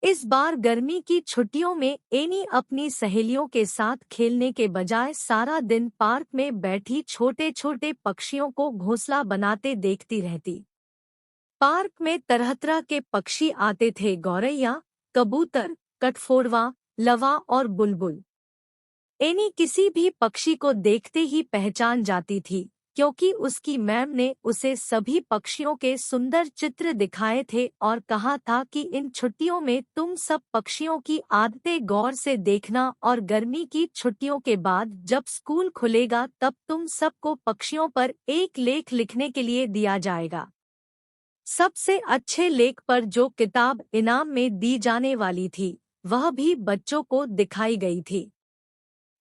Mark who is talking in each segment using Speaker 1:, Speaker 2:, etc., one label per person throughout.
Speaker 1: इस बार गर्मी की छुट्टियों में एनी अपनी सहेलियों के साथ खेलने के बजाय सारा दिन पार्क में बैठी छोटे छोटे पक्षियों को घोंसला बनाते देखती रहती। पार्क में तरह तरह के पक्षी आते थे, गौरैया, कबूतर, कठफोड़वा, लवा और बुलबुल। एनी किसी भी पक्षी को देखते ही पहचान जाती थी, क्योंकि उसकी मैम ने उसे सभी पक्षियों के सुंदर चित्र दिखाए थे और कहा था कि इन छुट्टियों में तुम सब पक्षियों की आदतें गौर से देखना और गर्मी की छुट्टियों के बाद जब स्कूल खुलेगा तब तुम सबको पक्षियों पर एक लेख लिखने के लिए दिया जाएगा। सबसे अच्छे लेख पर जो किताब इनाम में दी जाने वाली थी वह भी बच्चों को दिखाई गई थी।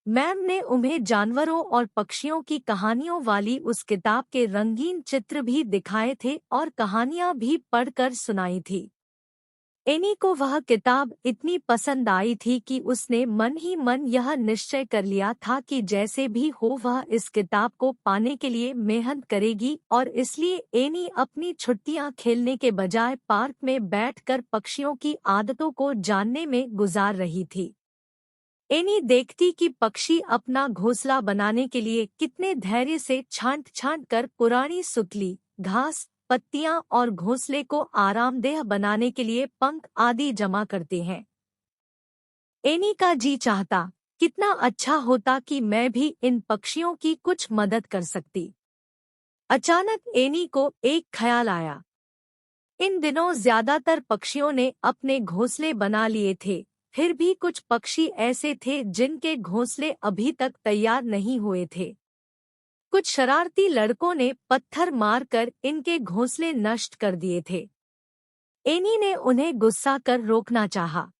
Speaker 1: मैम ने उन्हें जानवरों और पक्षियों की कहानियों वाली उस किताब के रंगीन चित्र भी दिखाए थे और कहानियां भी पढ़कर सुनाई थी। एनी को वह किताब इतनी पसंद आई थी कि उसने मन ही मन यह निश्चय कर लिया था कि जैसे भी हो वह इस किताब को पाने के लिए मेहनत करेगी और इसलिए एनी अपनी छुट्टियां खेलने के बजाय पार्क में बैठकर पक्षियों की आदतों को जानने में गुजार रही थी। एनी देखती कि पक्षी अपना घोंसला बनाने के लिए कितने धैर्य से छांट छांट कर पुरानी सुतली, घास, पत्तियां और घोंसले को आरामदेह बनाने के लिए पंख आदि जमा करते हैं। एनी का जी चाहता, कितना अच्छा होता कि मैं भी इन पक्षियों की कुछ मदद कर सकती। अचानक एनी को एक ख्याल आया। इन दिनों ज्यादातर पक्षियों ने अपने घोंसले बना लिए थे, फिर भी कुछ पक्षी ऐसे थे जिनके घोंसले अभी तक तैयार नहीं हुए थे। कुछ शरारती लड़कों ने पत्थर मारकर इनके घोंसले नष्ट कर दिए थे। एनी ने उन्हें गुस्सा कर रोकना चाहा।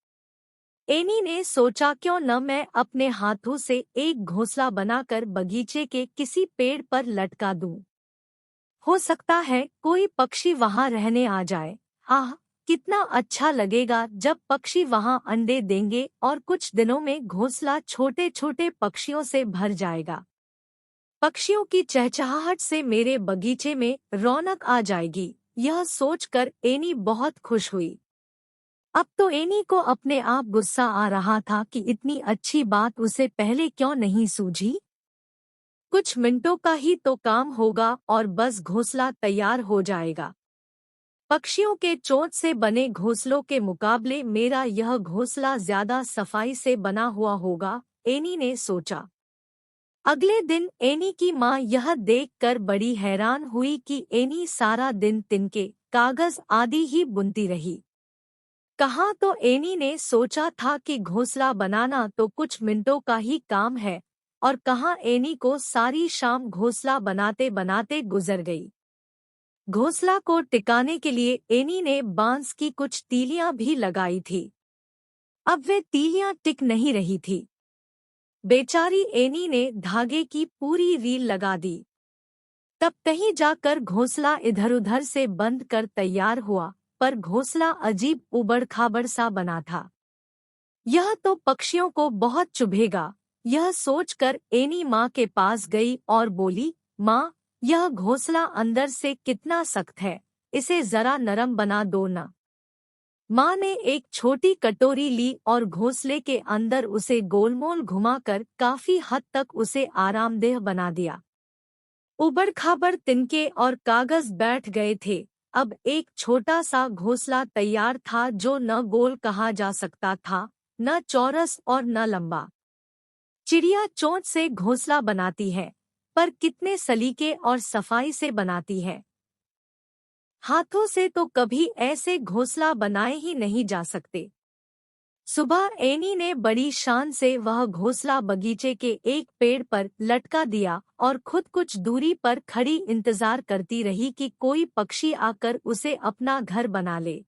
Speaker 1: एनी ने सोचा क्यों न मैं अपने हाथों से एक घोंसला बनाकर बगीचे के किसी पेड़ पर लटका दूं। हो सकता है कोई पक्षी वहां रहने आ जाए। आह, कितना अच्छा लगेगा जब पक्षी वहां अंडे देंगे और कुछ दिनों में घोंसला छोटे छोटे पक्षियों से भर जाएगा। पक्षियों की चहचहाहट से मेरे बगीचे में रौनक आ जाएगी। यह सोचकर एनी बहुत खुश हुई। अब तो एनी को अपने आप गुस्सा आ रहा था कि इतनी अच्छी बात उसे पहले क्यों नहीं सूझी। कुछ मिनटों का ही तो काम होगा और बस घोंसला तैयार हो जाएगा। पक्षियों के चोंच से बने घोंसलों के मुकाबले मेरा यह घोंसला ज्यादा सफाई से बना हुआ होगा, एनी ने सोचा। अगले दिन एनी की माँ यह देखकर बड़ी हैरान हुई कि एनी सारा दिन तिनके, कागज आदि ही बुनती रही। कहाँ तो एनी ने सोचा था कि घोंसला बनाना तो कुछ मिनटों का ही काम है, और कहाँ एनी को सारी शाम घोंसला बनाते बनाते गुजर गई। घोंसला को टिकाने के लिए एनी ने बांस की कुछ तीलियां भी लगाई थी। अब वे तीलियां टिक नहीं रही थी। बेचारी एनी ने धागे की पूरी रील लगा दी। तब कहीं जाकर घोंसला इधर-उधर से बंद कर तैयार हुआ, पर घोंसला अजीब उबड़-खाबड़ सा बना था। यह तो पक्षियों को बहुत चुभेगा, यह सोचकर एनी माँ के पास गई और बोली, माँ, यह घोंसला अंदर से कितना सख्त है, इसे जरा नरम बना दो ना। माँ ने एक छोटी कटोरी ली और घोंसले के अंदर उसे गोलमोल घुमाकर काफी हद तक उसे आरामदेह बना दिया। उबड़-खाबड़ तिनके और कागज बैठ गए थे। अब एक छोटा सा घोंसला तैयार था जो न गोल कहा जा सकता था, न चौरस और न लंबा। चिड़िया चोंच से घोंसला बनाती है, पर कितने सलीके और सफाई से बनाती है। हाथों से तो कभी ऐसे घोंसला बनाए ही नहीं जा सकते। सुबह एनी ने बड़ी शान से वह घोंसला बगीचे के एक पेड़ पर लटका दिया और खुद कुछ दूरी पर खड़ी इंतजार करती रही कि कोई पक्षी आकर उसे अपना घर बना ले।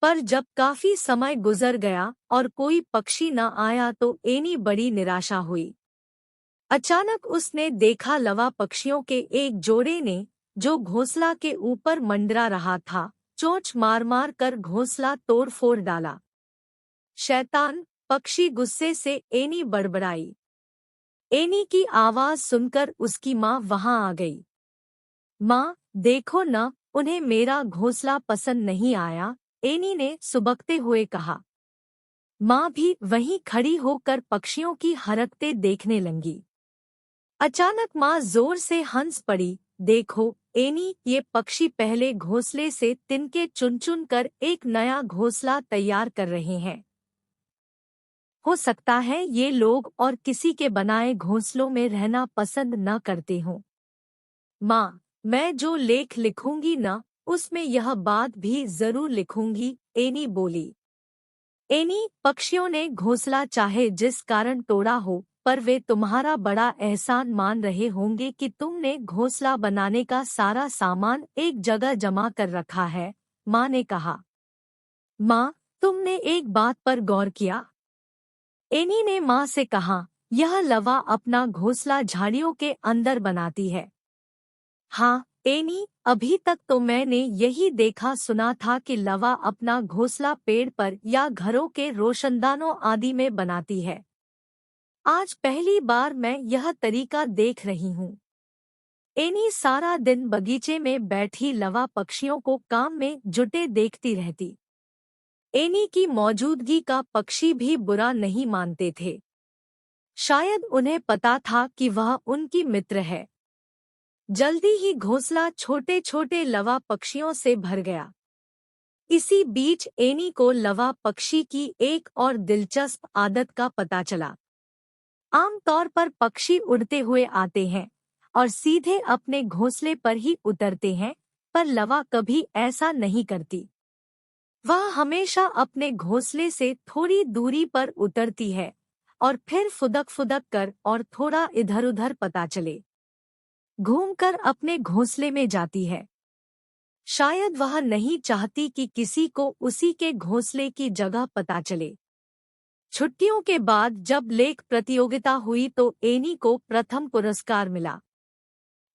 Speaker 1: पर जब काफी समय गुजर गया और कोई पक्षी न आया तो एनी बड़ी निराशा हुई। अचानक उसने देखा लवा पक्षियों के एक जोड़े ने, जो घोंसला के ऊपर मंडरा रहा था, चोंच मार मार कर घोंसला तोड़ फोड़ डाला। शैतान, पक्षी गुस्से से एनी बड़बड़ाई। एनी की आवाज सुनकर उसकी माँ वहां आ गई। माँ, देखो न, उन्हें मेरा घोंसला पसंद नहीं आया, एनी ने सुबकते हुए कहा। माँ भी वहीं खड़ी होकर पक्षियों की हरकतें देखने लगी। अचानक माँ जोर से हंस पड़ी। देखो एनी, ये पक्षी पहले घोंसले से तिनके चुन चुन कर एक नया घोंसला तैयार कर रहे हैं। हो सकता है ये लोग और किसी के बनाए घोंसलों में रहना पसंद न करते हों। माँ, मैं जो लेख लिखूंगी न, उसमें यह बात भी जरूर लिखूंगी, एनी बोली। एनी, पक्षियों ने घोंसला चाहे जिस कारण तोड़ा हो, पर वे तुम्हारा बड़ा एहसान मान रहे होंगे कि तुमने घोंसला बनाने का सारा सामान एक जगह जमा कर रखा है, माँ ने कहा। माँ, तुमने एक बात पर गौर किया? एनी ने माँ से कहा, यह लवा अपना घोंसला झाड़ियों के अंदर बनाती है। हाँ एनी, अभी तक तो मैंने यही देखा सुना था कि लवा अपना घोंसला पेड़ पर या घरों के रोशनदानों आदि में बनाती है। आज पहली बार मैं यह तरीका देख रही हूँ। एनी सारा दिन बगीचे में बैठी लवा पक्षियों को काम में जुटे देखती रहती। एनी की मौजूदगी का पक्षी भी बुरा नहीं मानते थे। शायद उन्हें पता था कि वह उनकी मित्र है। जल्दी ही घोंसला छोटे छोटे लवा पक्षियों से भर गया। इसी बीच एनी को लवा पक्षी की एक और दिलचस्प आदत का पता चला। आमतौर पर पक्षी उड़ते हुए आते हैं और सीधे अपने घोंसले पर ही उतरते हैं, पर लवा कभी ऐसा नहीं करती। वह हमेशा अपने घोंसले से थोड़ी दूरी पर उतरती है और फिर फुदक फुदक कर और थोड़ा इधर-उधर पता चले घूमकर अपने घोंसले में जाती है। शायद वह नहीं चाहती कि किसी को उसी के घोंसले की जगह पता चले। छुट्टियों के बाद जब लेख प्रतियोगिता हुई तो एनी को प्रथम पुरस्कार मिला।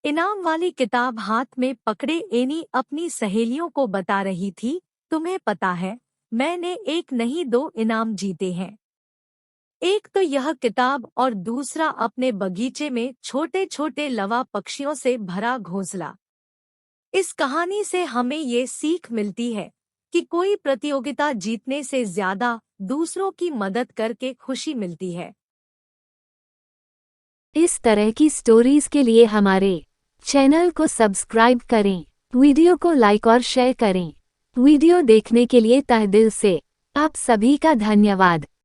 Speaker 1: इनाम वाली किताब हाथ में पकड़े एनी अपनी सहेलियों को बता रही थी, तुम्हें पता है, मैंने एक नहीं दो इनाम जीते हैं। एक तो यह किताब और दूसरा अपने बगीचे में छोटे छोटे लवा पक्षियों से भरा घोंसला। इस कहानी से हमें ये सीख मिलती है कि कोई प्रतियोगिता जीतने से ज्यादा दूसरों की मदद करके खुशी मिलती है।
Speaker 2: इस तरह की स्टोरीज के लिए हमारे चैनल को सब्सक्राइब करें, वीडियो को लाइक और शेयर करें। वीडियो देखने के लिए तहे दिल से आप सभी का धन्यवाद।